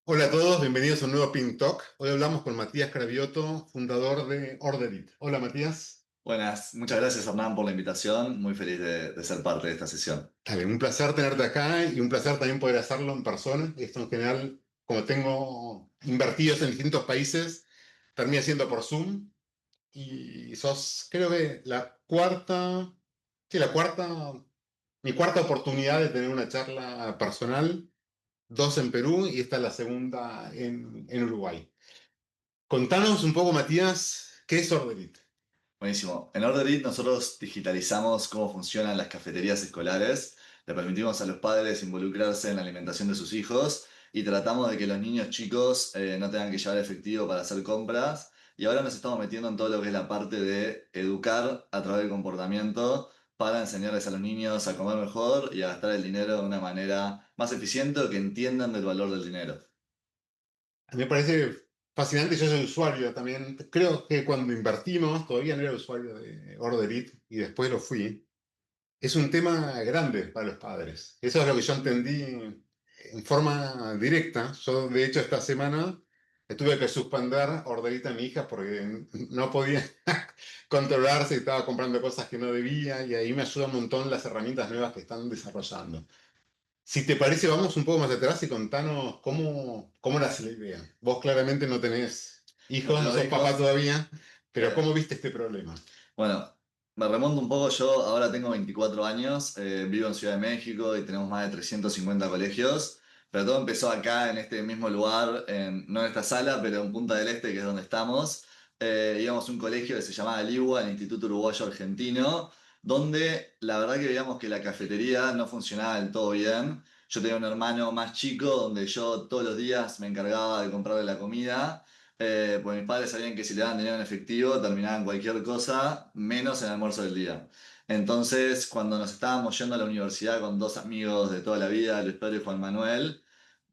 Hola a todos, bienvenidos a un nuevo Pin Talk. Hoy hablamos con Matías Cravioto, fundador de Orderit. Hola Matías. Buenas, muchas gracias Hernán por la invitación, muy feliz de ser parte de esta sesión. Dale, un placer tenerte acá y un placer también poder hacerlo en persona. Esto en general, como tengo invertidos en distintos países, termina siendo por Zoom y sos, creo que mi cuarta oportunidad de tener una charla personal, dos en Perú y esta es la segunda en Uruguay. Contanos un poco, Matías, ¿qué es Orderit? Buenísimo. En Orderit nosotros digitalizamos cómo funcionan las cafeterías escolares, le permitimos a los padres involucrarse en la alimentación de sus hijos y tratamos de que los niños chicos no tengan que llevar efectivo para hacer compras. Y ahora nos estamos metiendo en todo lo que es la parte de educar a través del comportamiento para enseñarles a los niños a comer mejor y a gastar el dinero de una manera más eficiente o que entiendan del valor del dinero. A mí me parece fascinante, yo soy usuario también. Creo que cuando invertimos, todavía no era usuario de Orderit y después lo fui. Es un tema grande para los padres. Eso es lo que yo entendí en forma directa. Yo, de hecho, esta semana tuve que suspender Orderit a mi hija porque no podía controlarse y estaba comprando cosas que no debía y ahí me ayuda un montón las herramientas nuevas que están desarrollando. Si te parece, vamos un poco más atrás y contanos cómo nace la idea. Vos claramente no tenés No hijos, no tengo sos papá hijos. todavía, pero eh, ¿cómo viste este problema? Bueno, me remonto un poco, yo ahora tengo 24 años, vivo en Ciudad de México y tenemos más de 350 colegios, pero todo empezó acá en este mismo lugar, no en esta sala, pero en Punta del Este, que es donde estamos. Íbamos a un colegio que se llamaba el IUA, el Instituto Uruguayo Argentino, donde la verdad que veíamos que la cafetería no funcionaba del todo bien. Yo tenía un hermano más chico donde yo todos los días me encargaba de comprarle la comida. Pues mis padres sabían que si le daban dinero en efectivo terminaban cualquier cosa, menos el almuerzo del día. Entonces, cuando nos estábamos yendo a la universidad con dos amigos de toda la vida, Luis Pedro y Juan Manuel,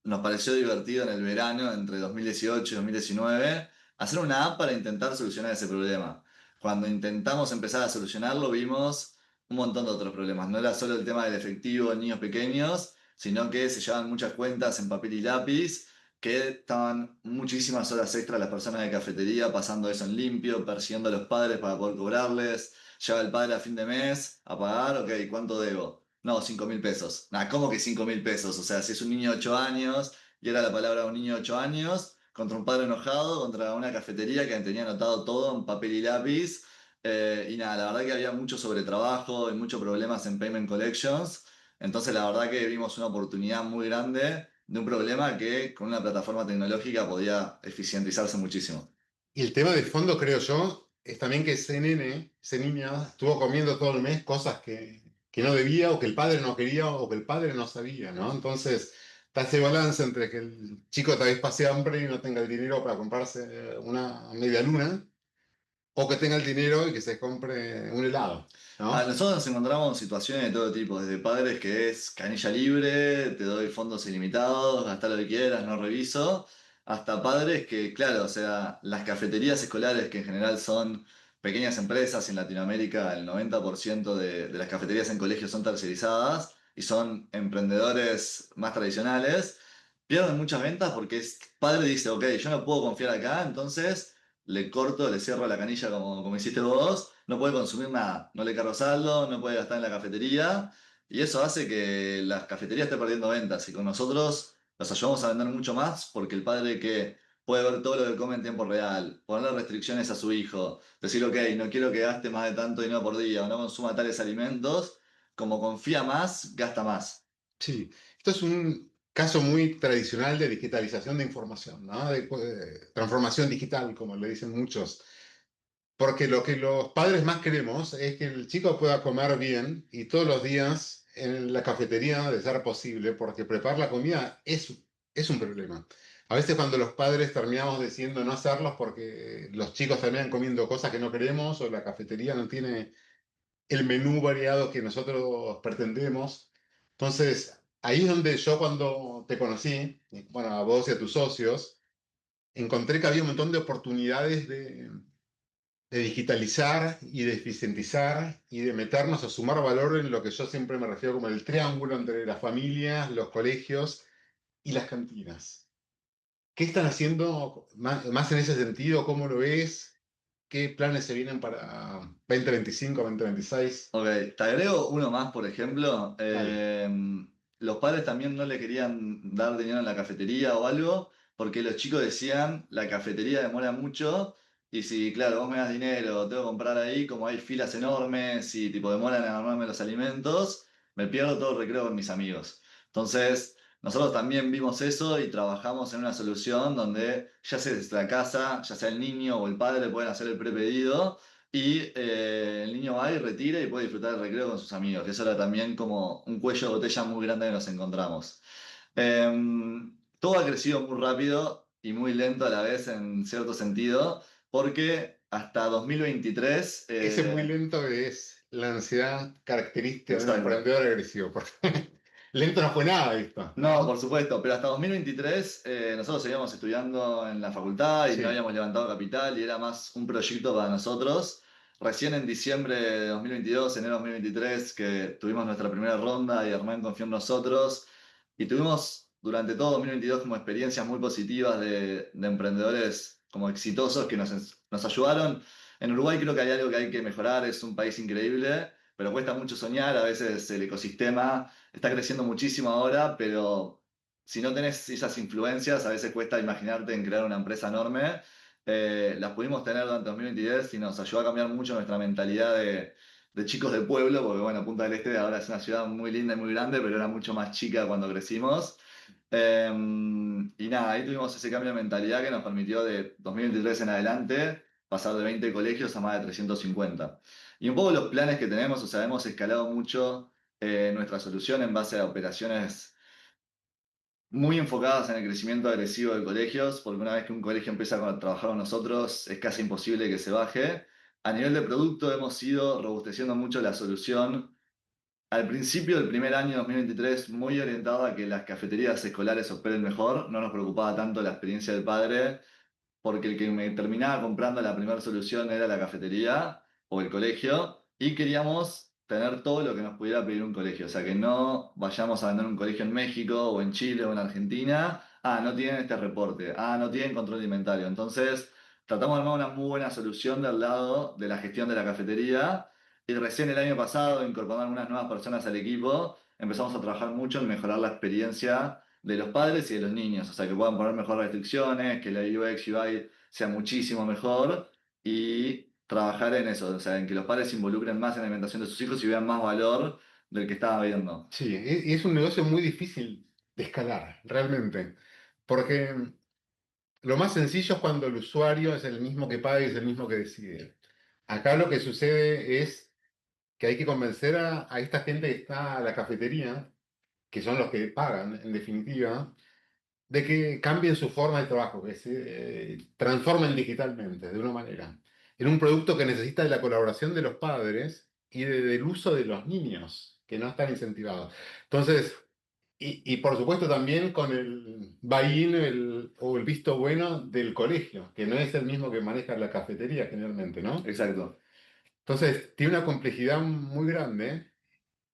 nos pareció divertido en el verano, entre 2018 y 2019, hacer una app para intentar solucionar ese problema. Cuando intentamos empezar a solucionarlo, vimos un montón de otros problemas. No era solo el tema del efectivo en niños pequeños, sino que se llevaban muchas cuentas en papel y lápiz, que estaban muchísimas horas extra las personas de cafetería pasando eso en limpio, persiguiendo a los padres para poder cobrarles. Llega el padre a fin de mes a pagar, ok, ¿cuánto debo? No, 5.000 pesos. Nah, ¿cómo que 5.000 pesos? O sea, si es un niño de 8 años y era la palabra de un niño de 8 años, contra un padre enojado, contra una cafetería que tenía anotado todo en papel y lápiz. Y nada, la verdad que había mucho sobretrabajo y muchos problemas en Payment Collections. Entonces, la verdad que vimos una oportunidad muy grande de un problema que con una plataforma tecnológica podía eficientizarse muchísimo. Y el tema de fondo, creo yo, es también que ese nene, ese niño, estuvo comiendo todo el mes cosas que no debía o que el padre no quería o que el padre no sabía, ¿no? Entonces, está ese balance entre que el chico tal vez pase hambre y no tenga el dinero para comprarse una media luna, o que tenga el dinero y que se compre un helado, ¿no? Nosotros nos encontramos en situaciones de todo tipo, desde padres que es canilla libre, te doy fondos ilimitados, gastá lo que quieras, no reviso, hasta padres que, claro, o sea, las cafeterías escolares, que en general son pequeñas empresas en Latinoamérica, el 90% de las cafeterías en colegios son tercerizadas y son emprendedores más tradicionales, pierden muchas ventas porque padre dice, ok, yo no puedo confiar acá, entonces le corto, le cierro la canilla como hiciste vos, no puede consumir nada, no le cargo saldo, no puede gastar en la cafetería, y eso hace que las cafeterías estén perdiendo ventas, y con nosotros los ayudamos a vender mucho más, porque el padre que puede ver todo lo que come en tiempo real, ponerle restricciones a su hijo, decir, ok, no quiero que gaste más de tanto dinero por día, o no consuma tales alimentos, como confía más, gasta más. Sí, esto es un caso muy tradicional de digitalización de información, ¿no? De transformación digital, como le dicen muchos. Porque lo que los padres más queremos es que el chico pueda comer bien y todos los días en la cafetería de ser posible, porque preparar la comida es un problema. A veces cuando los padres terminamos decidiendo no hacerlos porque los chicos terminan comiendo cosas que no queremos o la cafetería no tiene el menú variado que nosotros pretendemos. Entonces, ahí es donde yo cuando te conocí, bueno, a vos y a tus socios, encontré que había un montón de oportunidades de digitalizar y de eficientizar y de meternos a sumar valor en lo que yo siempre me refiero como el triángulo entre las familias, los colegios y las cantinas. ¿Qué están haciendo más en ese sentido? ¿Cómo lo ves? ¿Qué planes se vienen para 2025, 2026? Ok, te agrego uno más, por ejemplo. Dale. Los padres también no le querían dar dinero en la cafetería o algo, porque los chicos decían, la cafetería demora mucho, y si, claro, vos me das dinero, tengo que comprar ahí, como hay filas enormes y tipo demoran en armarme los alimentos, me pierdo todo el recreo con mis amigos. Entonces, nosotros también vimos eso y trabajamos en una solución donde ya sea desde la casa, ya sea el niño o el padre pueden hacer el prepedido y el niño va y retira y puede disfrutar del recreo con sus amigos. Que eso era también como un cuello de botella muy grande que nos encontramos. Todo ha crecido muy rápido y muy lento a la vez en cierto sentido, porque hasta 2023, Ese muy lento es la ansiedad característica de un exacto. emprendedor agresivo. Porque lento no fue nada esto, No, por ¿no? supuesto, pero hasta 2023 nosotros seguíamos estudiando en la facultad y no Sí, habíamos levantado capital y era más un proyecto para nosotros. Recién en diciembre de 2022, enero de 2023, que tuvimos nuestra primera ronda y Hernán confió en nosotros y tuvimos durante todo 2022 como experiencias muy positivas de emprendedores como exitosos que nos ayudaron. En Uruguay creo que hay algo que hay que mejorar, es un país increíble, pero cuesta mucho soñar, a veces el ecosistema está creciendo muchísimo ahora, pero si no tenés esas influencias, a veces cuesta imaginarte en crear una empresa enorme. Las pudimos tener durante 2022 y nos ayudó a cambiar mucho nuestra mentalidad de chicos de pueblo, porque bueno, Punta del Este ahora es una ciudad muy linda y muy grande, pero era mucho más chica cuando crecimos. Y nada, ahí tuvimos ese cambio de mentalidad que nos permitió de 2023 en adelante pasar de 20 colegios a más de 350. Y un poco los planes que tenemos, o sea, hemos escalado mucho nuestra solución en base a operaciones muy enfocadas en el crecimiento agresivo de colegios, porque una vez que un colegio empieza a trabajar con nosotros es casi imposible que se baje. A nivel de producto hemos ido robusteciendo mucho la solución. Al principio del primer año 2023, muy orientado a que las cafeterías escolares operen mejor, no nos preocupaba tanto la experiencia del padre, porque el que me terminaba comprando la primera solución era la cafetería o el colegio, y queríamos tener todo lo que nos pudiera pedir un colegio, o sea, que no vayamos a vender un colegio en México o en Chile o en Argentina, ah, no tienen este reporte, ah, no tienen control de inventario, entonces tratamos de armar una muy buena solución del lado de la gestión de la cafetería, y recién el año pasado, incorporando algunas nuevas personas al equipo, empezamos a trabajar mucho en mejorar la experiencia de los padres y de los niños, o sea, que puedan poner mejor restricciones, que la UX UI sea muchísimo mejor y trabajar en eso, o sea, en que los padres se involucren más en la alimentación de sus hijos y vean más valor del que estaba viendo. sí, y es un negocio muy difícil de escalar, realmente. Porque lo más sencillo es cuando el usuario es el mismo que paga y es el mismo que decide. Acá lo que sucede es que hay que convencer a esta gente que está a la cafetería, que son los que pagan, en definitiva, de que cambien su forma de trabajo, que se transformen digitalmente, de una manera, en un producto que necesita de la colaboración de los padres y del uso de los niños, que no están incentivados. Entonces, y por supuesto también con el buy-in o el visto bueno del colegio, que no es el mismo que maneja la cafetería generalmente, ¿no? Exacto. Entonces, tiene una complejidad muy grande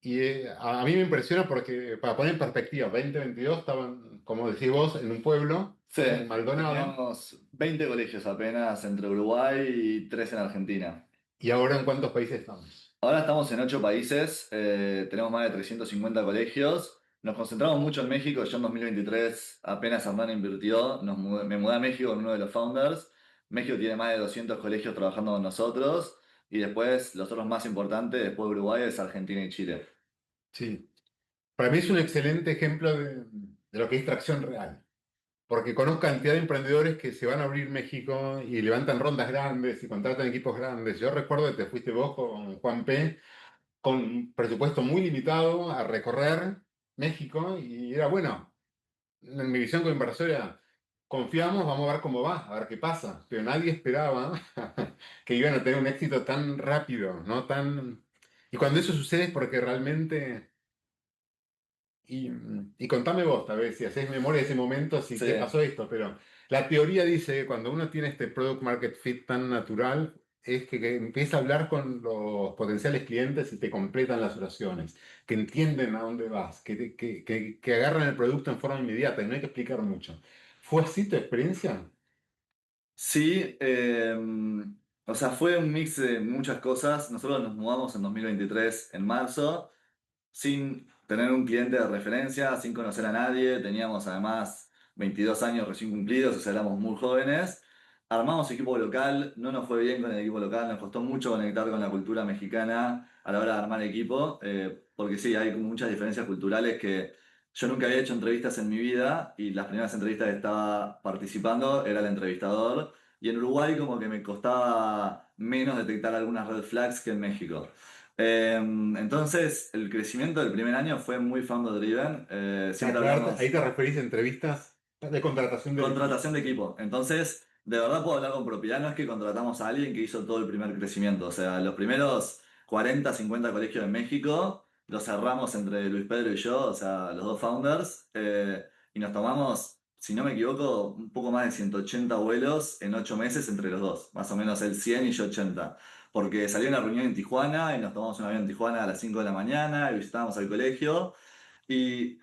y a mí me impresiona porque, para poner en perspectiva, 2022 estaban, como decís vos, en un pueblo, Sí, en Maldonado, teníamos 20 colegios apenas entre Uruguay y 3 en Argentina. y ahora ¿en cuántos países estamos? Ahora estamos en 8 países, tenemos más de 350 colegios. Nos concentramos mucho en México. Yo en 2023 apenas Hernán invirtió, me mudé a México con uno de los founders. México tiene más de 200 colegios trabajando con nosotros. Y después, los otros más importantes, después de Uruguay, es Argentina y Chile. Sí. Para mí es un excelente ejemplo de lo que es tracción real, porque conozco cantidad de emprendedores que se van a abrir México y levantan rondas grandes y contratan equipos grandes. Yo recuerdo que te fuiste vos con Juan P. con un presupuesto muy limitado a recorrer México y era bueno. En mi visión como inversor era, confiamos, vamos a ver cómo va, a ver qué pasa, pero nadie esperaba que iban a tener un éxito tan rápido, ¿no? Y cuando eso sucede es porque realmente, y contame vos, tal vez, si haces memoria de ese momento, si Sí, te pasó esto, pero la teoría dice que cuando uno tiene este product market fit tan natural, es que empieza a hablar con los potenciales clientes y te completan las oraciones, que entienden a dónde vas, que agarran el producto en forma inmediata y no hay que explicar mucho. ¿Fue así tu experiencia? Sí, o sea, fue un mix de muchas cosas. Nosotros nos mudamos en 2023, en marzo, sin tener un cliente de referencia, sin conocer a nadie. Teníamos además 22 años recién cumplidos, o sea, éramos muy jóvenes. Armamos equipo local, no nos fue bien con el equipo local, nos costó mucho conectar con la cultura mexicana a la hora de armar equipo, porque sí, hay como muchas diferencias culturales que yo nunca había hecho entrevistas en mi vida y las primeras entrevistas que estaba participando era el entrevistador. Y en Uruguay como que me costaba menos detectar algunas red flags que en México. Entonces, el crecimiento del primer año fue muy founder driven. Para Siempre aclararte, ahí hablamos te referís a entrevistas de contratación del equipo. contratación de equipo. Entonces, de verdad puedo hablar con propiedad. No es que contratamos a alguien que hizo todo el primer crecimiento. O sea, los primeros 40, 50 colegios de México los cerramos entre Luis Pedro y yo, o sea, los dos founders. Y nos tomamos, si no me equivoco, un poco más de 180 vuelos en 8 meses entre los dos. Más o menos él 100 y yo 80. Porque salió una reunión en Tijuana y nos tomamos un avión en Tijuana a las 5 de la mañana y visitábamos el colegio. Y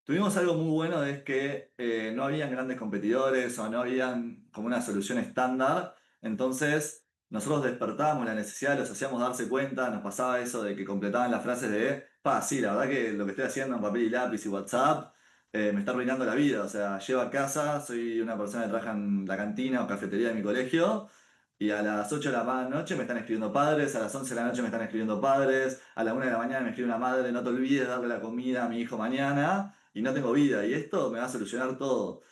tuvimos algo muy bueno, es que no habían grandes competidores o no habían como una solución estándar. Entonces, nosotros despertábamos la necesidad, los hacíamos darse cuenta, nos pasaba eso de que completaban las frases de, sí, la verdad que lo que estoy haciendo en papel y lápiz y WhatsApp me está arruinando la vida. O sea, llego a casa, soy una persona que trabaja en la cantina o cafetería de mi colegio. Y a las 8 de la noche me están escribiendo padres, a las 11 de la noche me están escribiendo padres, a la 1 de la mañana me escribe una madre, no te olvides darle la comida a mi hijo mañana y no tengo vida y esto me va a solucionar todo.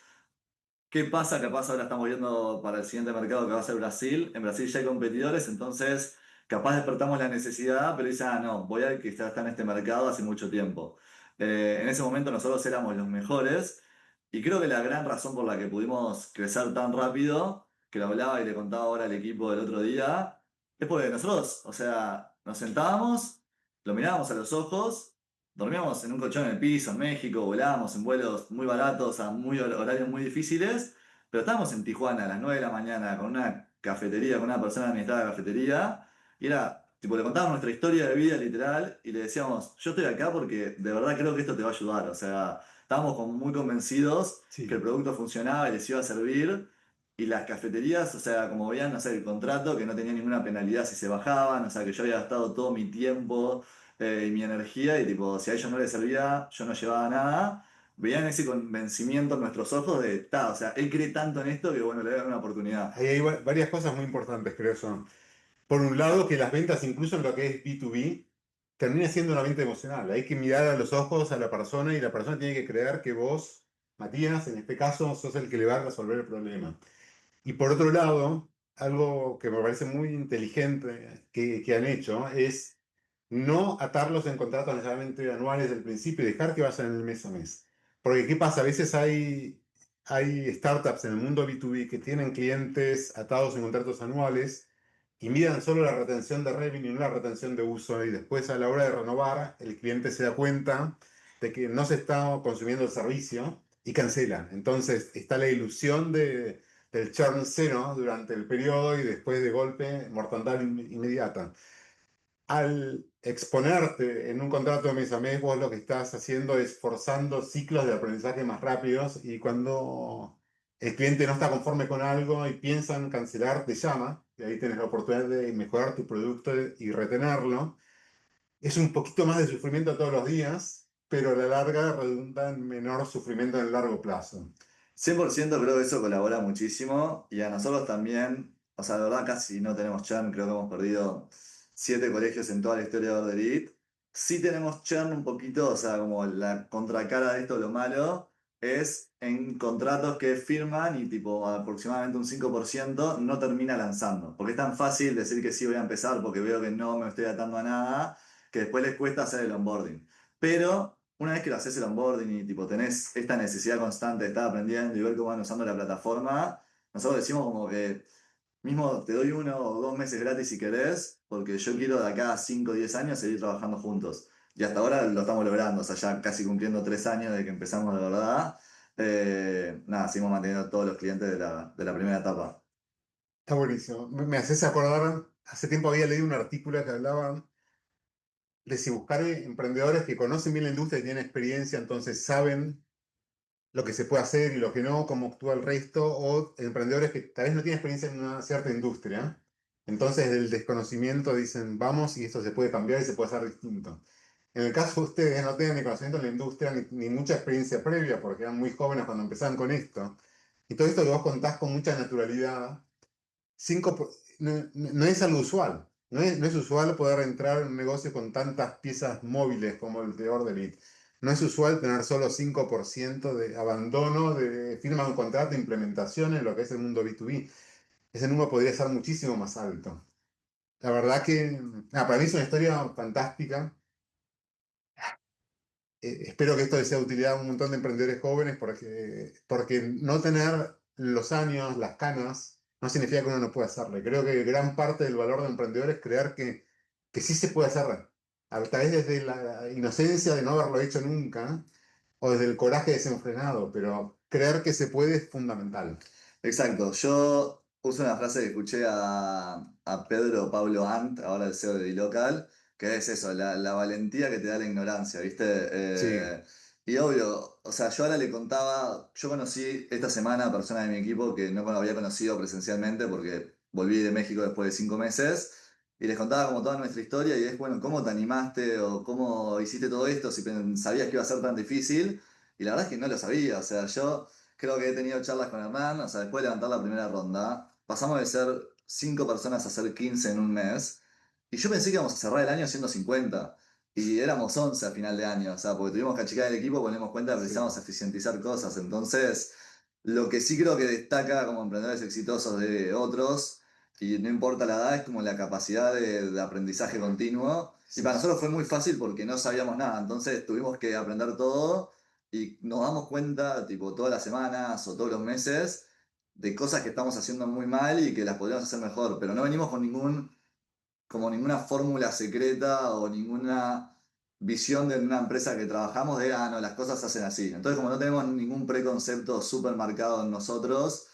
¿Qué pasa? Capaz ahora estamos viendo para el siguiente mercado que va a ser Brasil. En Brasil ya hay competidores, entonces capaz despertamos la necesidad, pero dice, no, voy al que ya está en este mercado hace mucho tiempo. En ese momento nosotros éramos los mejores y creo que la gran razón por la que pudimos crecer tan rápido, que lo hablaba y le contaba ahora al equipo el otro día, es porque nosotros, o sea, nos sentábamos, lo mirábamos a los ojos. Dormíamos en un colchón en el piso en México, volábamos en vuelos muy baratos a horarios muy difíciles, pero estábamos en Tijuana a las 9 de la mañana con una cafetería, con una persona administrada de la cafetería, y era, tipo, le contábamos nuestra historia de vida literal y le decíamos, yo estoy acá porque de verdad creo que esto te va a ayudar. O sea, estábamos muy convencidos que el Sí. producto funcionaba y les iba a servir. Y las cafeterías, o sea, como veían, no sé, el contrato, que no tenía ninguna penalidad si se bajaban, o sea, que yo había gastado todo mi tiempo y mi energía y tipo, si a ellos no les servía, yo no llevaba nada. Veían ese convencimiento en nuestros ojos de, o sea, él cree tanto en esto que bueno, le voy a dar una oportunidad. Ahí hay varias cosas muy importantes, creo yo. Por un lado, que las ventas, incluso en lo que es B2B, termina siendo una venta emocional. Hay que mirar a los ojos a la persona y la persona tiene que creer que vos, Matías, en este caso, sos el que le va a resolver el problema. Y por otro lado, algo que me parece muy inteligente que han hecho es no atarlos en contratos necesariamente anuales del principio y dejar que vayan en el mes a mes. Porque ¿qué pasa? A veces hay startups en el mundo B2B que tienen clientes atados en contratos anuales y miran solo la retención de revenue, no la retención de uso, y después a la hora de renovar, el cliente se da cuenta de que no se está consumiendo el servicio y cancela. Entonces está la ilusión del churn cero durante el periodo y después de golpe mortandad inmediata. Al exponerte en un contrato de mes a mes, vos lo que estás haciendo es forzando ciclos de aprendizaje más rápidos, y cuando el cliente no está conforme con algo y piensa en cancelar, te llama y ahí tienes la oportunidad de mejorar tu producto y retenerlo. Es un poquito más de sufrimiento todos los días, pero a la larga redunda en menor sufrimiento en el largo plazo. 100% creo que eso colabora muchísimo y a nosotros también, o sea, de verdad casi no tenemos churn, creo que hemos perdido 7 colegios en toda la historia de Order It. Sí tenemos churn un poquito, o sea, como la contracara de esto, lo malo, es en contratos que firman y tipo aproximadamente un 5% no termina lanzando. Porque es tan fácil decir que sí voy a empezar porque veo que no me estoy atando a nada, que después les cuesta hacer el onboarding. Pero una vez que lo haces el onboarding y tipo tenés esta necesidad constante de estar aprendiendo y ver cómo van usando la plataforma, nosotros decimos como que mismo te doy 1 o 2 meses gratis si querés, porque yo quiero de acá a 5 o 10 años seguir trabajando juntos. Y hasta ahora lo estamos logrando, o sea, ya casi cumpliendo 3 años de que empezamos de verdad. Nada, seguimos manteniendo a todos los clientes de la primera etapa. Está buenísimo. Me haces acordar, hace tiempo había leído un artículo que hablaba de si buscar emprendedores que conocen bien la industria y tienen experiencia, entonces saben lo que se puede hacer y lo que no, cómo actúa el resto, o emprendedores que tal vez no tienen experiencia en una cierta industria. Entonces, del desconocimiento dicen, vamos y esto se puede cambiar y se puede hacer distinto. En el caso de ustedes, no tienen ni conocimiento en la industria ni mucha experiencia previa, porque eran muy jóvenes cuando empezaron con esto. Y todo esto que vos contás con mucha naturalidad, no es algo usual. No es usual poder entrar en un negocio con tantas piezas móviles como el de Orderit. No es usual tener solo 5% de abandono de firma de un contrato de implementación en lo que es el mundo B2B. Ese número podría ser muchísimo más alto. La verdad que para mí es una historia fantástica. Espero que esto le sea de utilidad a un montón de emprendedores jóvenes porque no tener los años, las canas, no significa que uno no pueda hacerlo. Y creo que gran parte del valor de emprendedor es creer que sí se puede hacer. Tal vez desde la inocencia de no haberlo hecho nunca o desde el coraje desenfrenado, pero creer que se puede es fundamental. Exacto, yo uso una frase que escuché a Pedro Pablo Ant, ahora el CEO de Dilocal, que es eso, la valentía que te da la ignorancia, ¿viste? Sí, Y obvio, o sea, yo ahora le contaba, yo conocí esta semana a personas de mi equipo que no había conocido presencialmente porque volví de México después de 5 meses, y les contaba como toda nuestra historia y es, bueno, ¿cómo te animaste o cómo hiciste todo esto si sabías que iba a ser tan difícil? Y la verdad es que no lo sabía, o sea, yo... Creo que he tenido charlas con Hernán, o sea, después de levantar la primera ronda, pasamos de ser 5 personas a ser 15 en un mes, y yo pensé que íbamos a cerrar el año siendo 50 y éramos 11 a final de año, o sea, porque tuvimos que achicar el equipo, ponemos cuenta que sí. precisamos eficientizar cosas, entonces, lo que sí creo que destaca como emprendedores exitosos de otros, y no importa la edad, es como la capacidad de aprendizaje continuo, y Sí. para nosotros fue muy fácil porque no sabíamos nada, entonces tuvimos que aprender todo y nos damos cuenta, tipo, todas las semanas o todos los meses, de cosas que estamos haciendo muy mal y que las podríamos hacer mejor, pero no venimos con como ninguna fórmula secreta o ninguna visión de una empresa que trabajamos de, no, las cosas se hacen así. Entonces, como no tenemos ningún preconcepto súper marcado en nosotros,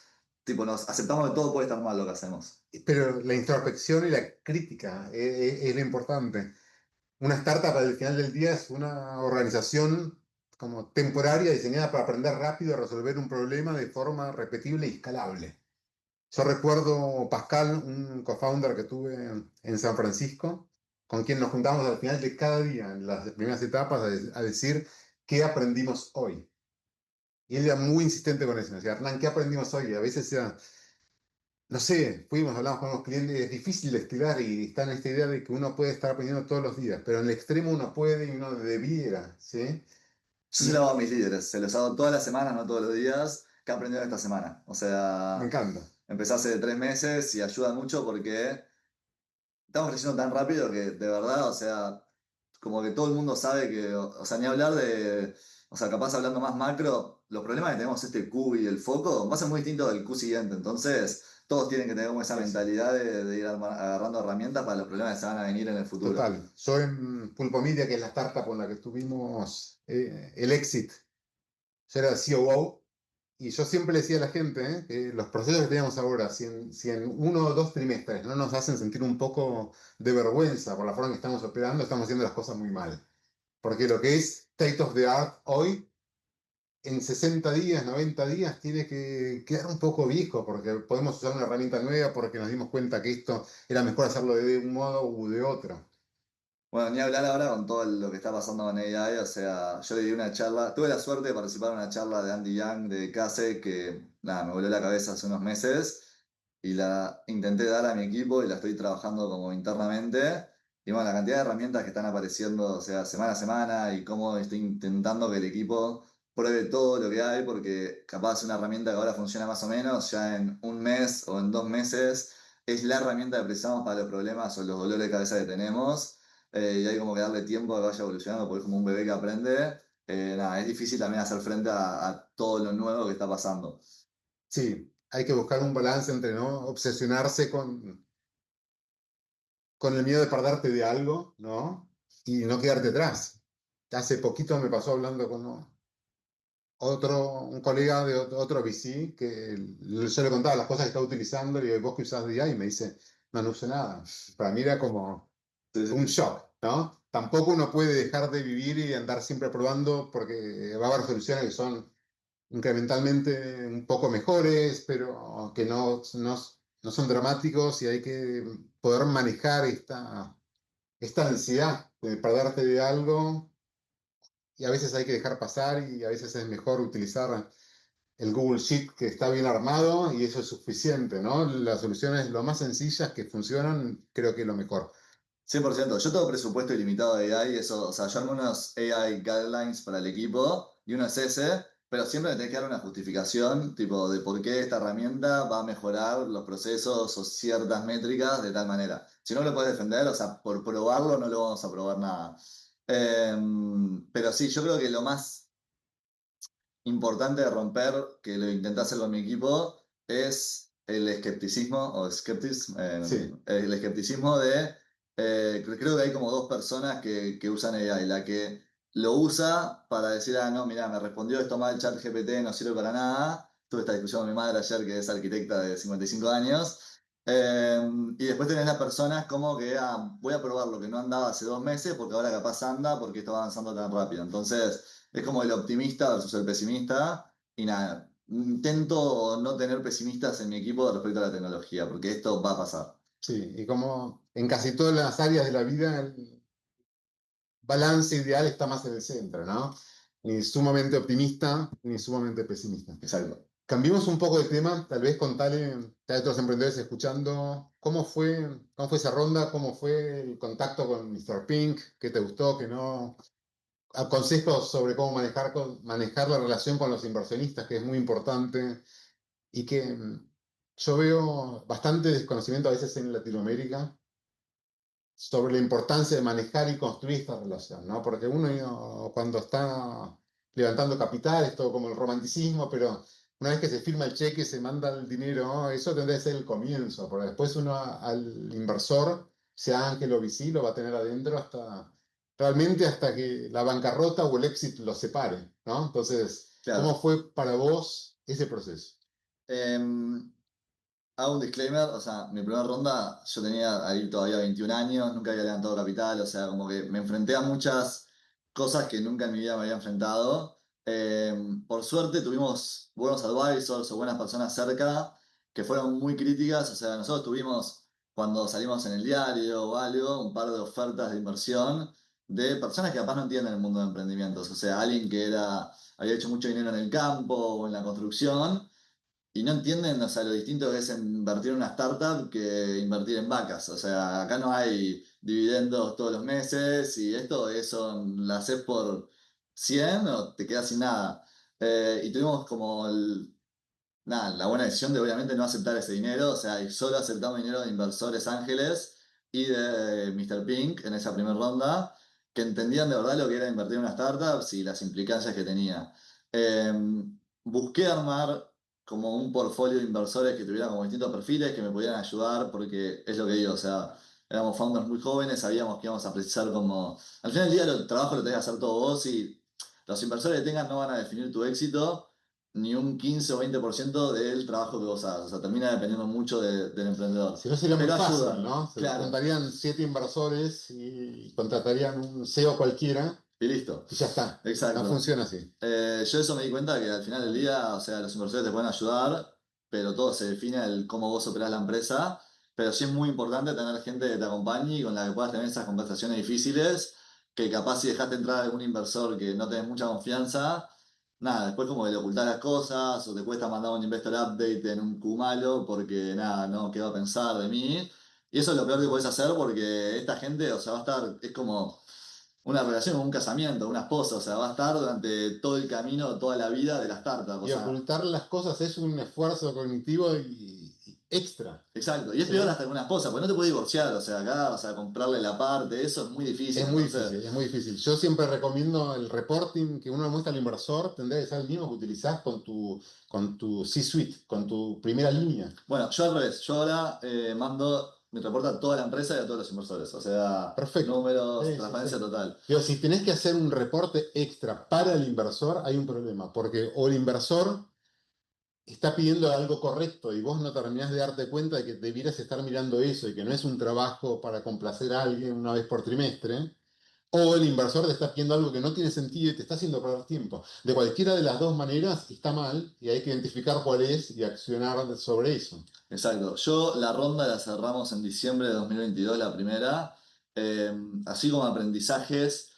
tipo, nos aceptamos que todo puede estar mal lo que hacemos. Pero la introspección y la crítica es lo importante. Una startup al final del día es una organización como temporaria diseñada para aprender rápido a resolver un problema de forma repetible y escalable. Yo recuerdo Pascal, un co-founder que tuve en San Francisco, con quien nos juntamos al final de cada día, en las primeras etapas, a decir qué aprendimos hoy. Y él era muy insistente con eso. Me decía, Hernán, ¿qué aprendimos hoy? Y a veces era, no sé, fuimos, hablamos con unos clientes, es difícil de estirar y está en esta idea de que uno puede estar aprendiendo todos los días, pero en el extremo uno puede y uno debiera, ¿sí? Yo se lo hago Y a mis líderes, se los hago todas las semanas, no todos los días. ¿Qué aprendieron esta semana? O me sea, encanta. empecé hace 3 meses y ayuda mucho porque estamos creciendo tan rápido que de verdad, o sea, como que todo el mundo sabe que, o sea, ni hablar de, o sea, capaz hablando más macro, los problemas que tenemos este Q y el foco va a ser muy distinto del Q siguiente. Entonces, todos tienen que tener como esa Sí, sí. mentalidad de ir agarrando herramientas para los problemas que se van a venir en el futuro. Total. Yo en Pulpo Media, que es la startup con la que tuvimos el exit, yo era COO y yo siempre le decía a la gente que los procesos que tenemos ahora, si en 1 o 2 trimestres no nos hacen sentir un poco de vergüenza por la forma en que estamos operando, estamos haciendo las cosas muy mal. Porque lo que es state of the art hoy en 60 días, 90 días, tiene que quedar un poco viejo, porque podemos usar una herramienta nueva porque nos dimos cuenta que esto era mejor hacerlo de un modo u de otro. Bueno, ni hablar ahora con todo lo que está pasando con AI, o sea, yo le di una charla, tuve la suerte de participar en una charla de Andy Young de Case que, nada, me voló la cabeza hace unos meses y la intenté dar a mi equipo y la estoy trabajando como internamente. Y bueno, la cantidad de herramientas que están apareciendo, o sea, semana a semana y cómo estoy intentando que el equipo pruebe todo lo que hay, porque capaz una herramienta que ahora funciona más o menos, ya en un mes o en 2 meses es la herramienta que precisamos para los problemas o los dolores de cabeza que tenemos y hay como que darle tiempo a que vaya evolucionando, porque es como un bebé que aprende. Nada, es difícil también hacer frente a todo lo nuevo que está pasando. Sí, hay que buscar un balance entre no obsesionarse con el miedo de perderte de algo, ¿no? Y no quedarte atrás. Hace poquito me pasó hablando con un colega de otro VC que yo le contaba las cosas que estaba utilizando y le digo, ¿vos qué usás de IA? Y me dice, no usé nada. Para mí era como Sí, un sí. shock, ¿no? Tampoco uno puede dejar de vivir y andar siempre probando porque va a haber soluciones que son incrementalmente un poco mejores, pero que no son dramáticos y hay que poder manejar esta ansiedad de perderte de algo y a veces hay que dejar pasar y a veces es mejor utilizar el Google Sheet que está bien armado y eso es suficiente, ¿no? Las soluciones lo más sencillas que funcionan, creo que es lo mejor. 100%. Yo tengo presupuesto ilimitado de AI, eso, o sea, yo armo unos AI guidelines para el equipo y uno es ese, pero siempre me tenés que dar una justificación, tipo, de por qué esta herramienta va a mejorar los procesos o ciertas métricas de tal manera. Si no lo puedes defender, o sea, por probarlo no lo vamos a probar nada. Pero sí, yo creo que lo más importante de romper, que lo intenté hacer con mi equipo, es el escepticismo, o skepticism, Sí, el escepticismo de, creo que hay como dos personas que usan AI, la que lo usa para decir, ah, no, mira, me respondió esto mal, chat GPT no sirve para nada. Tuve esta discusión con mi madre ayer, que es arquitecta de 55 años. Y después tenés las personas como que, ah, voy a probar lo que no andaba hace 2 meses porque ahora capaz anda porque está avanzando tan rápido. Entonces, es como el optimista versus el pesimista. Y nada, intento no tener pesimistas en mi equipo respecto a la tecnología, porque esto va a pasar. sí, y como en casi todas las áreas de la vida, el balance ideal está más en el centro, ¿no? Ni sumamente optimista, ni sumamente pesimista. Exacto. Cambiemos un poco de tema, tal vez contale a otros emprendedores escuchando cómo fue esa ronda, cómo fue el contacto con Mr. Pink, qué te gustó, qué no, consejos sobre cómo manejar la relación con los inversionistas, que es muy importante y que yo veo bastante desconocimiento a veces en Latinoamérica sobre la importancia de manejar y construir esta relación, ¿no? Porque uno cuando está levantando capital es todo como el romanticismo, pero una vez que se firma el cheque, se manda el dinero, ¿no? Eso tendría que ser el comienzo, porque después uno al inversor, sea ángel o VC, lo va a tener adentro realmente hasta que la bancarrota o el éxito los separe, ¿no? Entonces, ¿cómo Claro. fue para vos ese proceso? Em, Hago un disclaimer, o sea, mi primera ronda yo tenía ahí todavía 21 años, nunca había levantado capital, o sea, como que me enfrenté a muchas cosas que nunca en mi vida me había enfrentado. Por suerte tuvimos buenos advisors o buenas personas cerca que fueron muy críticas, o sea, nosotros tuvimos, cuando salimos en el diario o algo, un par de ofertas de inversión de personas que capaz no entienden el mundo de emprendimientos, o sea, alguien que había hecho mucho dinero en el campo o en la construcción y no entienden, o sea, lo distinto que es invertir en una startup que invertir en vacas. O sea, acá no hay dividendos todos los meses y esto, eso la haces por 100 o te quedas sin nada. Y tuvimos como nada, la buena decisión de obviamente no aceptar ese dinero, o sea, y solo aceptamos dinero de inversores ángeles y de Mr. Pink en esa primera ronda, que entendían de verdad lo que era invertir en una startup y las implicancias que tenía. Eh, Busqué armar como un portfolio de inversores que tuvieran como distintos perfiles que me pudieran ayudar, porque es lo que digo, o sea, éramos founders muy jóvenes, sabíamos que íbamos a precisar como... Al final del día el trabajo lo tenés que hacer todo vos y los inversores que tengas no van a definir tu éxito ni un 15 o 20% del trabajo que vos hagas. O sea, termina dependiendo mucho del emprendedor. Si no sería muy Pero fácil, ayudan, ¿no? Se claro. juntarían 7 inversores y contratarían un CEO cualquiera Y listo. y ya está. No Exacto. funciona así. Yo eso me di cuenta que al final del día, o sea, los inversores te pueden ayudar, pero todo se define el cómo vos operás la empresa. Pero sí es muy importante tener gente que te acompañe y con la que puedas tener esas conversaciones difíciles, que capaz si dejaste entrar a algún inversor que no tenés mucha confianza, nada, después como que le ocultás las cosas o te cuesta mandar un investor update en un Kumalo porque nada, no, ¿qué va a pensar de mí? Y eso es lo peor que podés hacer porque esta gente, o sea, va a estar, es como una relación, un casamiento, una esposa, o sea, va a estar durante todo el camino, toda la vida de la startup, o Y sea, ocultar las cosas es un esfuerzo cognitivo y extra. exacto. Y es peor ¿Sí? hasta con una esposa, porque no te puedes divorciar, o sea, acá, o sea, comprarle la parte, eso es muy difícil, Es muy entonces, difícil, es muy difícil. Yo siempre recomiendo el reporting que uno le muestra al inversor, tendría que ser el mismo que utilizás con tu C-suite, con tu primera línea. bueno, yo al revés, yo ahora mando mi reporte a toda la empresa y a todos los inversores, o sea, Perfecto. números, Sí, sí, transparencia sí. total. Digo, si tenés que hacer un reporte extra para el inversor, hay un problema, porque o el inversor está pidiendo algo correcto y vos no terminás de darte cuenta de que debieras estar mirando eso y que no es un trabajo para complacer a alguien una vez por trimestre, o el inversor te está pidiendo algo que no tiene sentido y te está haciendo perder tiempo. De cualquiera de las dos maneras está mal y hay que identificar cuál es y accionar sobre eso. Exacto. Yo la ronda la cerramos en diciembre de 2022, la primera. Así como aprendizajes,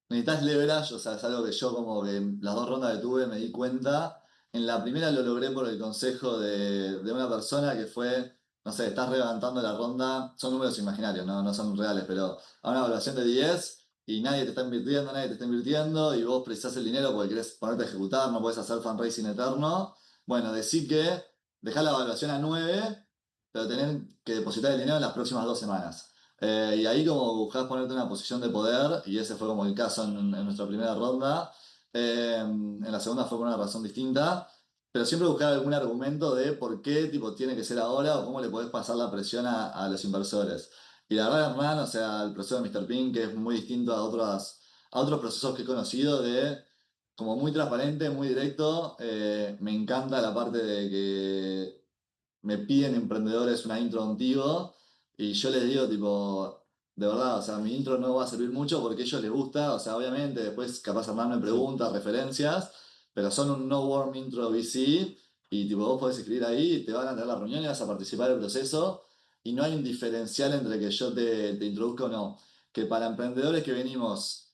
necesitas leverage, o sea, es algo que yo como que en las dos rondas que tuve me di cuenta. En la primera lo logré por el consejo de una persona que fue, no sé, estás levantando la ronda, son números imaginarios, no son reales, pero a una evaluación de 10 y nadie te está invirtiendo, nadie te está invirtiendo y vos precisás el dinero porque querés ponerte a ejecutar, no puedes hacer fundraising eterno. Bueno, decí que dejá la evaluación a 9 pero tenés que depositar el dinero en las próximas 2 semanas. Y ahí como buscás ponerte en una posición de poder, y ese fue como el caso en nuestra primera ronda. En la segunda fue por una razón distinta, pero siempre buscar algún argumento de por qué tipo, tiene que ser ahora o cómo le podés pasar la presión a los inversores. Y la verdad, Hernán, o sea, el proceso de Mr. Pink, que es muy distinto a otros procesos que he conocido, de como muy transparente, muy directo. Me encanta la parte de que me piden emprendedores una intro contigo y yo les digo, tipo, de verdad, o sea, mi intro no va a servir mucho porque a ellos les gusta, o sea, obviamente, después capaz armarme Sí. preguntas, referencias, pero son un no warm intro VC y tipo, vos podés escribir ahí, te van a tener la reunión y vas a participar del proceso y no hay un diferencial entre que yo te introduzca o no. Que para emprendedores que venimos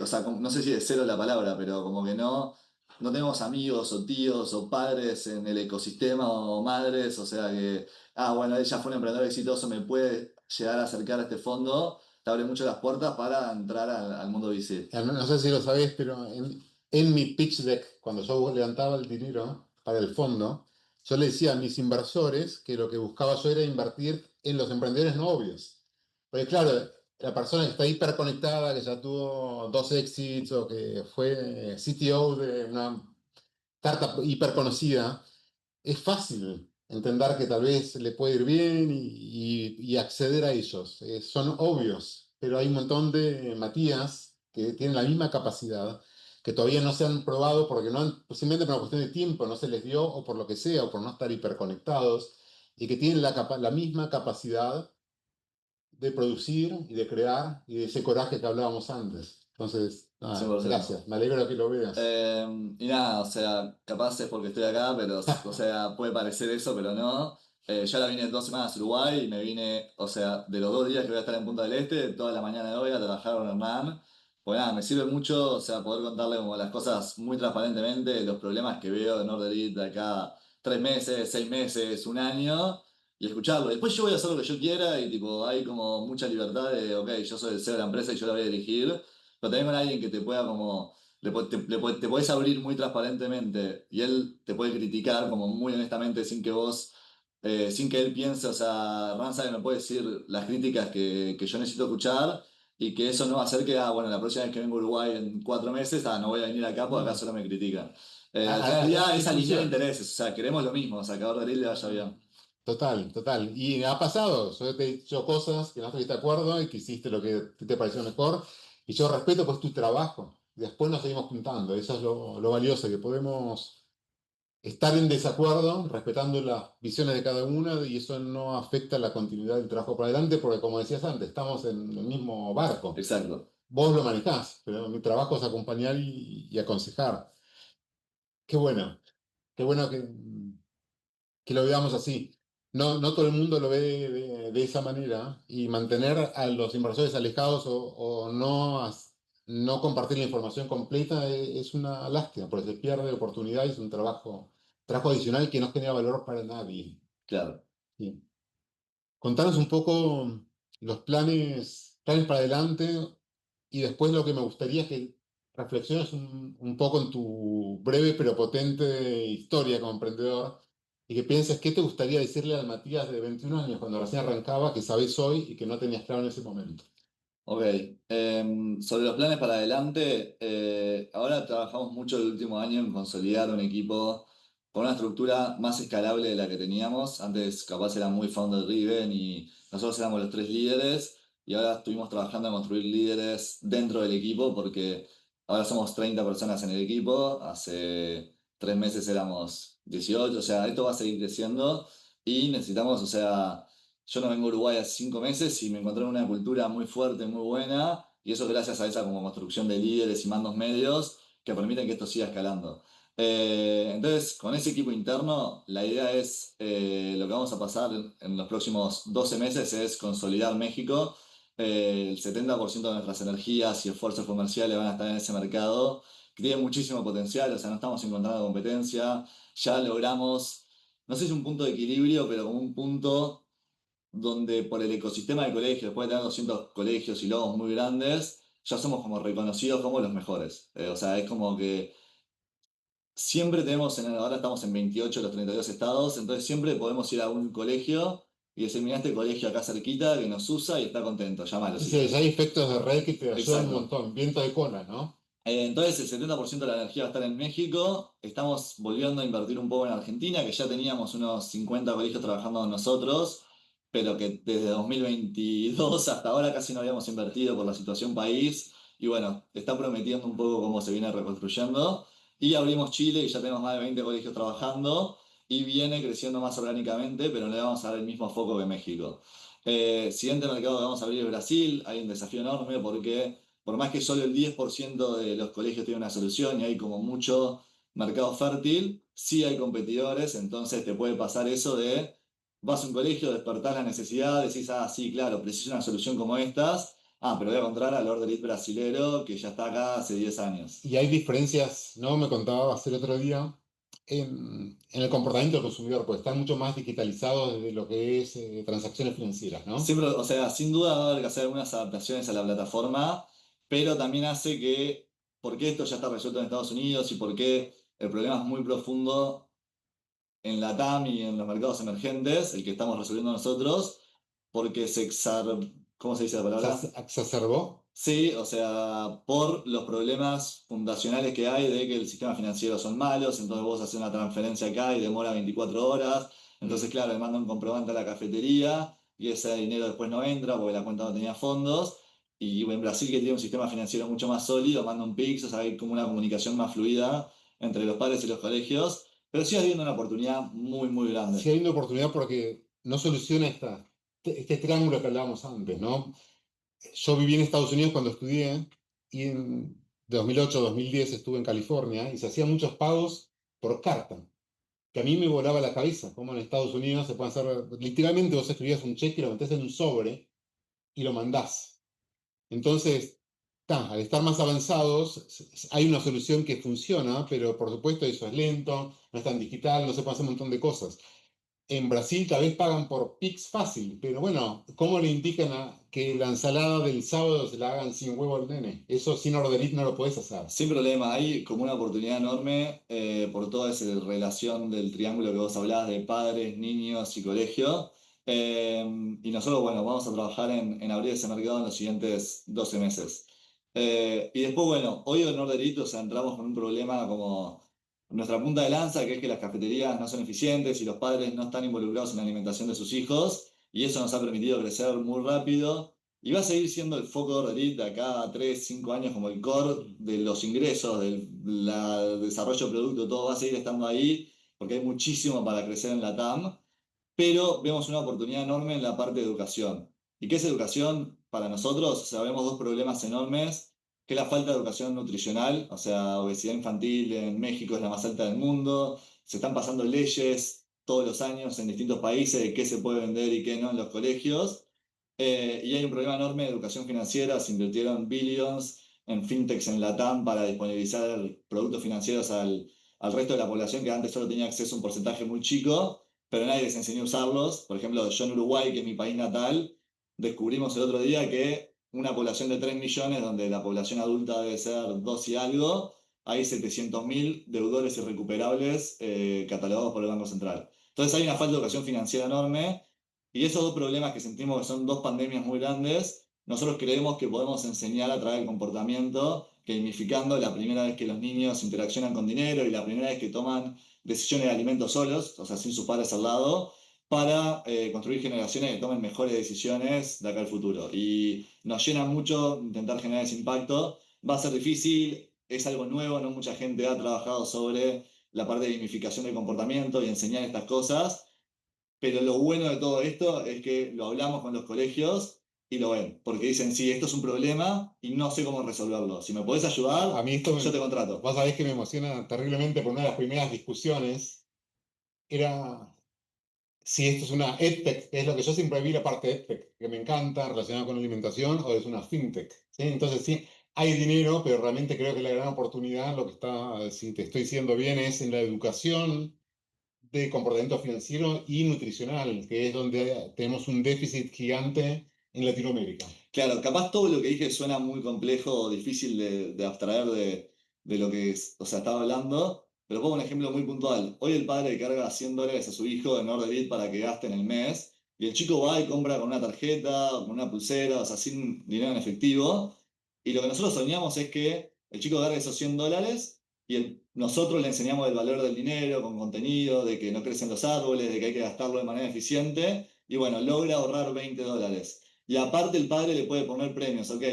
o sea, no sé si de cero la palabra, pero como que no tenemos amigos o tíos o padres en el ecosistema o madres, o sea que, bueno, ella fue un emprendedor exitoso, me puede llegar a acercar a este fondo, te abre mucho las puertas para entrar al mundo VC. No sé si lo sabés, pero en mi pitch deck, cuando yo levantaba el dinero para el fondo, yo le decía a mis inversores que lo que buscaba yo era invertir en los emprendedores no obvios. Porque claro, la persona que está hiperconectada, que ya tuvo dos exits o que fue CTO de una startup hiperconocida, es fácil entender que tal vez le puede ir bien y acceder a ellos. Son obvios, pero hay un montón de Matías que tienen la misma capacidad, que todavía no se han probado porque no han, posiblemente por una cuestión de tiempo no se les dio o por lo que sea, o por no estar hiperconectados, y que tienen la misma capacidad de producir y de crear y de ese coraje que hablábamos antes. Entonces, nada, 100%. gracias, me alegro que lo veas. Y nada, o sea, capaz es porque estoy acá, pero, o sea, puede parecer eso, pero no. Yo ahora vine 2 semanas a Uruguay y me vine, o sea, de los 2 días que voy a estar en Punta del Este, toda la mañana de hoy a trabajar con Hernán. Pues nada, me sirve mucho, o sea, poder contarle como las cosas muy transparentemente, los problemas que veo en Norderit de acá 3 meses, 6 meses, un año, y escucharlo. Después yo voy a hacer lo que yo quiera y tipo, hay como mucha libertad de, ok, yo soy el CEO de la empresa y yo la voy a dirigir, pero también con alguien que te pueda como te podés abrir muy transparentemente y él te puede criticar como muy honestamente sin que vos, sin que él piense, o sea, Ranza me puede decir las críticas que yo necesito escuchar y que eso no va a hacer que, bueno, la próxima vez que vengo a Uruguay en 4 meses, no voy a venir acá porque acá No, solo me critican. Al final del día así es alinear funciona. intereses, o sea, queremos lo mismo, o sea, que a Borderil le vaya bien. Total, total. Y ha pasado. Yo te he dicho cosas que no estuviste de acuerdo y que hiciste lo que te pareció mejor. Y yo respeto pues tu trabajo. Después nos seguimos juntando. Eso es lo valioso, que podemos estar en desacuerdo, respetando las visiones de cada una, y eso no afecta la continuidad del trabajo para adelante, porque como decías antes, estamos en el mismo barco. Exacto. Vos lo manejás, pero mi trabajo es acompañar y aconsejar. Qué bueno, qué bueno que lo veamos así. No, no todo el mundo lo ve de esa manera y mantener a los inversores alejados o no, no compartir la información completa es una lástima, porque se pierde oportunidad y es un trabajo adicional que no genera valor para nadie. Claro. Sí. Contanos un poco los planes para adelante y después lo que me gustaría es que reflexiones un poco en tu breve pero potente historia como emprendedor y que pienses qué te gustaría decirle al Matías de 21 años cuando recién arrancaba que sabes hoy y que no tenías claro en ese momento. Ok, sobre los planes para adelante, ahora trabajamos mucho el último año en consolidar un equipo con una estructura más escalable de la que teníamos. Antes capaz era muy founder driven y nosotros éramos los tres líderes y ahora estuvimos trabajando en construir líderes dentro del equipo porque ahora somos 30 personas en el equipo, hace 3 meses éramos 18, o sea, esto va a seguir creciendo y necesitamos, o sea Yo no vengo a Uruguay hace 5 meses y me encontré en una cultura muy fuerte, muy buena, y eso gracias a esa como construcción de líderes y mandos medios que permiten que esto siga escalando. Entonces, con ese equipo interno, la idea es, lo que vamos a pasar en los próximos 12 meses es consolidar México. El 70% de nuestras energías y esfuerzos comerciales van a estar en ese mercado, que tiene muchísimo potencial, o sea, no estamos encontrando competencia, ya logramos, no sé si un punto de equilibrio, pero como un punto donde por el ecosistema de colegios, después de tener 200 colegios y logos muy grandes, ya somos como reconocidos como los mejores. O sea, es como que siempre tenemos, ahora estamos en 28 de los 32 estados, entonces siempre podemos ir a un colegio y decir, mira este colegio acá cerquita que nos usa y está contento, llámalo Sí, si sí, ya querés. hay efectos de red que te ayudan un Exacto. montón. Viento de cola, ¿no? Entonces el 70% de la energía va a estar en México. Estamos volviendo a invertir un poco en Argentina, que ya teníamos unos 50 colegios trabajando con nosotros, pero que desde 2022 hasta ahora casi no habíamos invertido por la situación país. Y bueno, está prometiendo un poco cómo se viene reconstruyendo. Y abrimos Chile y ya tenemos más de 20 colegios trabajando y viene creciendo más orgánicamente, pero no le vamos a dar el mismo foco que México. Siguiente mercado que vamos a abrir es Brasil. Hay un desafío enorme porque por más que solo el 10% de los colegios tiene una solución y hay como mucho mercado fértil, sí hay competidores, entonces te puede pasar eso de, vas a un colegio, despertás la necesidad, decís, ah, sí, claro, preciso una solución como estas, ah, pero voy a encontrar al Order Elite brasilero que ya está acá hace 10 años. Y hay diferencias, ¿no? Me contabas el otro día, en el comportamiento del consumidor, pues están mucho más digitalizados desde lo que es transacciones financieras, ¿no? Siempre, o sea, sin duda va a haber que hacer algunas adaptaciones a la plataforma, pero también hace que, ¿por qué esto ya está resuelto en Estados Unidos y por qué el problema es muy profundo en la TAM y en los mercados emergentes, el que estamos resolviendo nosotros, porque ¿cómo se dice la palabra? Exacerbó. Sí, o sea, por los problemas fundacionales que hay de que el sistema financiero son malos, entonces vos haces una transferencia acá y demora 24 horas, entonces claro, le manda un comprobante a la cafetería y ese dinero después no entra porque la cuenta no tenía fondos, y en Brasil que tiene un sistema financiero mucho más sólido, manda un Pix, o sea, hay como una comunicación más fluida entre los padres y los colegios, pero sigue habiendo una oportunidad muy, muy Sí grande. hay una oportunidad porque no soluciona este triángulo que hablábamos antes, ¿no? Yo viví en Estados Unidos cuando estudié y en 2008-2010 estuve en California y se hacían muchos pagos por carta, que a mí me volaba la cabeza, como en Estados Unidos se puede hacer, literalmente vos escribías un cheque y lo metés en un sobre y lo mandás. Entonces, al estar más avanzados, hay una solución que funciona, pero por supuesto eso es lento, no es tan digital, no se puede hacer un montón de cosas. En Brasil tal vez pagan por Pix fácil, pero bueno, ¿cómo le indican que la ensalada del sábado se la hagan sin huevo al nene? Eso sin Orderit no lo puedes hacer. Sin problema, hay como una oportunidad enorme por toda esa relación del triángulo que vos hablabas de padres, niños y colegio. Eh, y nosotros, bueno, vamos a trabajar en abrir ese mercado en los siguientes 12 meses. Y después, bueno, hoy en Norderit, o sea, entramos con un problema como nuestra punta de lanza, que es que las cafeterías no son eficientes y los padres no están involucrados en la alimentación de sus hijos. Y eso nos ha permitido crecer muy rápido. Y va a seguir siendo el foco de Reddit de acá a 3 5 años como el core de los ingresos, del desarrollo de producto, todo va a seguir estando ahí porque hay muchísimo para crecer en la TAM, pero vemos una oportunidad enorme en la parte de educación. ¿Y qué es educación para nosotros? O sea, vemos dos problemas enormes, que es la falta de educación nutricional, o sea, obesidad infantil en México es la más alta del mundo, se están pasando leyes todos los años en distintos países de qué se puede vender y qué no en los colegios. Y hay un problema enorme de educación financiera, se invirtieron billions en fintechs en Latam para disponibilizar productos financieros al resto de la población que antes solo tenía acceso a un porcentaje muy chico, pero nadie les enseñó a usarlos. Por ejemplo, yo en Uruguay, que es mi país natal, descubrimos el otro día que una población de 3 millones, donde la población adulta debe ser 2 y algo, hay 700.000 deudores irrecuperables catalogados por el Banco Central. Entonces hay una falta de educación financiera enorme y esos dos problemas que sentimos que son dos pandemias muy grandes, nosotros creemos que podemos enseñar a través del comportamiento, gamificando la primera vez que los niños interaccionan con dinero y la primera vez que toman decisiones de alimentos solos, o sea, sin sus padres al lado, para construir generaciones que tomen mejores decisiones de acá al futuro. Y nos llena mucho intentar generar ese impacto. Va a ser difícil, es algo nuevo, no mucha gente ha trabajado sobre la parte de gamificación del comportamiento y enseñar estas cosas, Pero lo bueno de todo esto es que lo hablamos con los colegios y lo ven, porque dicen, sí, esto es un problema y no sé cómo resolverlo. Si me podés A ayudar, mí esto, yo te contrato. vos sabés que me emociona terriblemente por una de las primeras discusiones era si esto es una EdTech, que es lo que yo siempre vi la parte de EdTech, que me encanta, relacionada con alimentación, o es una FinTech. ¿Sí? Entonces sí, hay dinero, pero realmente creo que la gran oportunidad, lo que está, si te estoy diciendo bien, es en la educación de comportamiento financiero y nutricional, que es donde tenemos un déficit gigante en Latinoamérica. Claro, capaz todo lo que dije suena muy complejo o difícil de abstraer de lo que es, o sea, estaba hablando, pero pongo un ejemplo muy puntual. Hoy el padre le carga $100 a su hijo en Orderbit para que gaste en el mes, y el chico va y compra con una tarjeta o con una pulsera, o sea, sin dinero en efectivo, y lo que nosotros soñamos es que el chico agarre esos $100 y nosotros le enseñamos el valor del dinero con contenido, de que no crecen los árboles, de que hay que gastarlo de manera eficiente, y bueno, logra ahorrar $20. Y aparte el padre le puede poner premios, ok,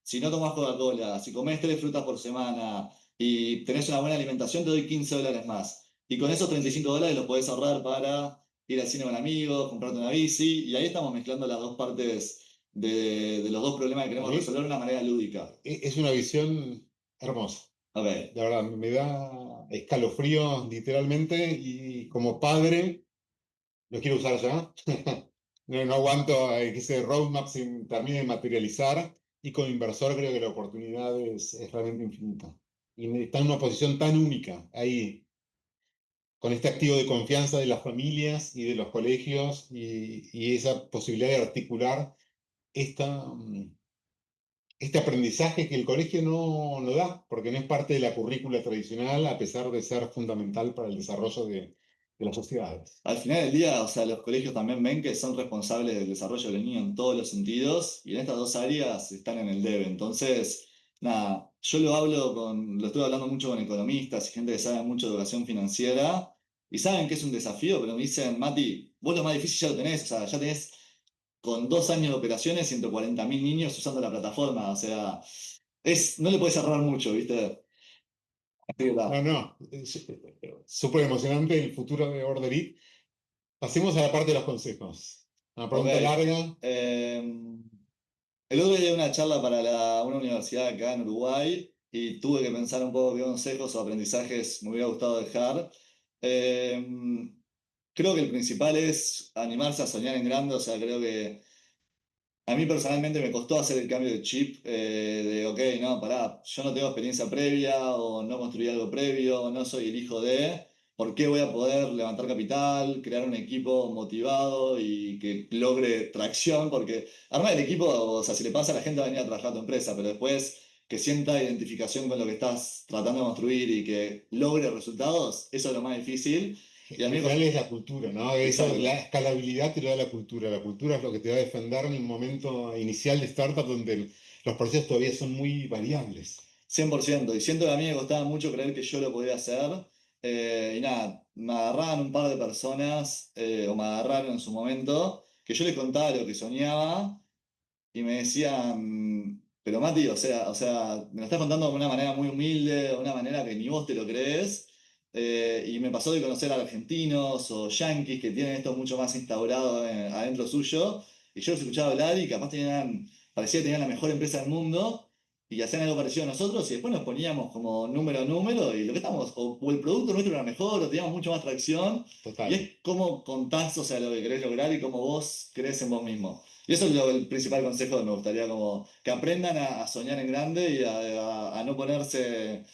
si no tomás Coca-Cola, si comés 3 frutas por semana y tenés una buena alimentación, te doy $15 más. Y con esos $35 los podés ahorrar para ir al cine con amigos, comprarte una bici, y ahí estamos mezclando las dos partes de los dos problemas que A queremos mí resolver de una manera lúdica. es una visión hermosa. Ok. La verdad, me da escalofríos literalmente y como padre lo quiero usar ya. No, no aguanto a que ese roadmap se termine de materializar y como inversor creo que la oportunidad es realmente infinita. Y está en una posición tan única ahí, con este activo de confianza de las familias y de los colegios y esa posibilidad de articular esta, este aprendizaje que el colegio no da, porque no es parte de la currícula tradicional, a pesar de ser fundamental para el desarrollo de las sociedades. Al final del día, o sea, los colegios también ven que son responsables del desarrollo del niño en todos los sentidos y en estas dos áreas están en el debe. Entonces, nada, yo lo estuve hablando mucho con economistas y gente que sabe mucho de educación financiera y saben que es un desafío, pero me dicen, Mati, vos lo más difícil ya lo tenés, o sea, ya tenés con 2 años de operaciones 140.000 niños usando la plataforma, o sea, no le puedes cerrar mucho, ¿viste? Así que, No, ta. no, es súper emocionante el futuro de Order It. Pasemos a la parte de los consejos. Una Ok. pregunta larga. Em, El otro día di una charla para una universidad acá en Uruguay y tuve que pensar un poco qué consejos o aprendizajes me hubiera gustado dejar. Eh, Creo que el principal es animarse a soñar en grande, o sea, creo que a mí personalmente me costó hacer el cambio de chip, de, ok, no, pará, yo no tengo experiencia previa o no construí algo previo, no soy el hijo de, ¿por qué voy a poder levantar capital, crear un equipo motivado y que logre tracción? Porque armar el equipo, o sea, si le pasa a la gente va a venir a trabajar a tu empresa, pero después que sienta identificación con lo que estás tratando de construir y que logre resultados, eso es lo más difícil. Y a mí En me general costó... es la cultura, ¿no? Eso, la Exacto. escalabilidad te lo da la cultura. La cultura es lo que te va a defender en el momento inicial de startup donde los procesos todavía son muy variables. 100%. Y siento que a mí me costaba mucho creer que yo lo podía hacer. Y nada, me agarraban un par de personas, o me agarraron en su momento, que yo les contaba lo que soñaba y me decían, pero Mati, o sea, me lo estás contando de una manera muy humilde, de una manera que ni vos te lo crees. Y me pasó de conocer a argentinos o yanquis que tienen esto mucho más instaurado adentro suyo. Y yo los escuchaba hablar y capaz parecía que tenían la mejor empresa del mundo y hacían algo parecido a nosotros y después nos poníamos como número a número y lo que estamos, o el producto nuestro era mejor o teníamos mucho más tracción. Y Total. es cómo contás, o sea, lo que querés lograr y cómo vos crees en vos mismo. Y eso es el principal consejo que me gustaría como que aprendan a soñar en grande y a no ponerse...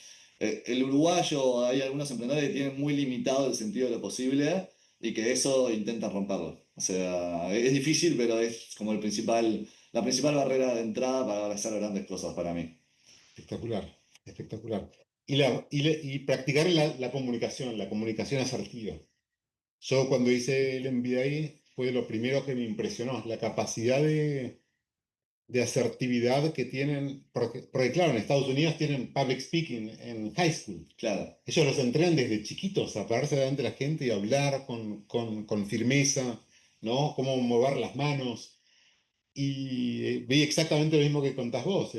el uruguayo, hay algunos emprendedores que tienen muy limitado el sentido de lo posible y que eso intentan romperlo. O sea, es difícil, pero es como la principal barrera de entrada para hacer grandes cosas para mí. Espectacular, espectacular. Y practicar la comunicación asertiva. Yo cuando hice el MBA fue lo primero que me impresionó, la capacidad de asertividad que tienen, porque claro, en Estados Unidos tienen public speaking en high school. Claro. Ellos los entrenan desde chiquitos a pararse delante de la gente y hablar con firmeza, ¿no? Cómo mover las manos. Y vi exactamente lo mismo que contás vos.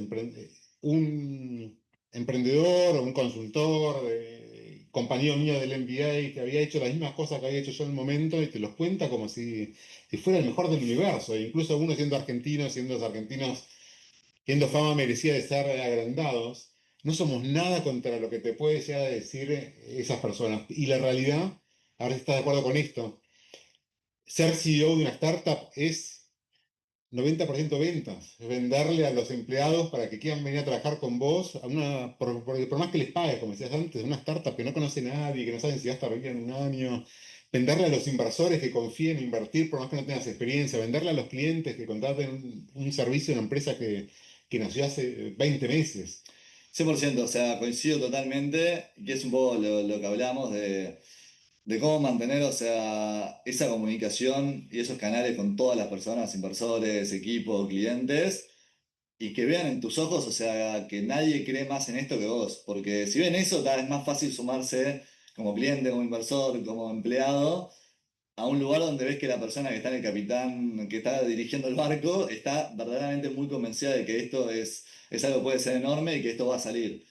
Un emprendedor o un consultor compañero mío del MBA que había hecho las mismas cosas que había hecho yo en el momento y te los cuenta como si fuera el mejor del universo. E incluso uno siendo los argentinos, teniendo fama merecida de ser agrandados, no somos nada contra lo que te puede llegar a decir esas personas. Y la realidad, ahora si estás de acuerdo con esto, ser CEO de una startup es 90% ventas, es venderle a los empleados para que quieran venir a trabajar con vos, porque por más que les pagues, como decías antes, una startup que no conoce a nadie, que no saben si va a estar bien en un año, venderle a los inversores que confíen en invertir por más que no tengas experiencia, venderle a los clientes que contraten un servicio de una empresa que nació hace 20 meses. 100%, o sea, coincido totalmente, que es un poco lo que hablamos de cómo mantener, o sea, esa comunicación y esos canales con todas las personas, inversores, equipos, clientes, y que vean en tus ojos, o sea, que nadie cree más en esto que vos, porque si ven eso, cada vez más fácil sumarse como cliente, como inversor, como empleado a un lugar donde ves que la persona que está en el capitán, que está dirigiendo el barco, está verdaderamente muy convencida de que esto es algo que puede ser enorme y que esto va a salir.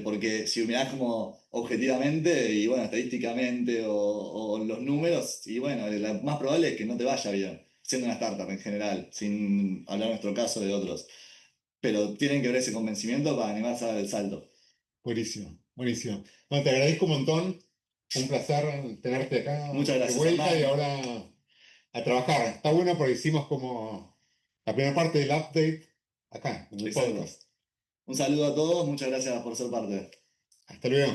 Porque si mirás como objetivamente y bueno, estadísticamente o los números, y bueno, lo más probable es que no te vaya bien, siendo una startup en general, sin hablar en nuestro caso de otros. Pero tienen que ver ese convencimiento para animarse a dar el salto. Buenísimo, buenísimo. Bueno, te agradezco un montón, un placer tenerte acá Muchas de gracias, vuelta y Hernán. ahora a trabajar. Está bueno porque hicimos como la primera parte del update acá, en el Exacto. podcast. Un saludo a todos, muchas gracias por ser parte. Hasta luego.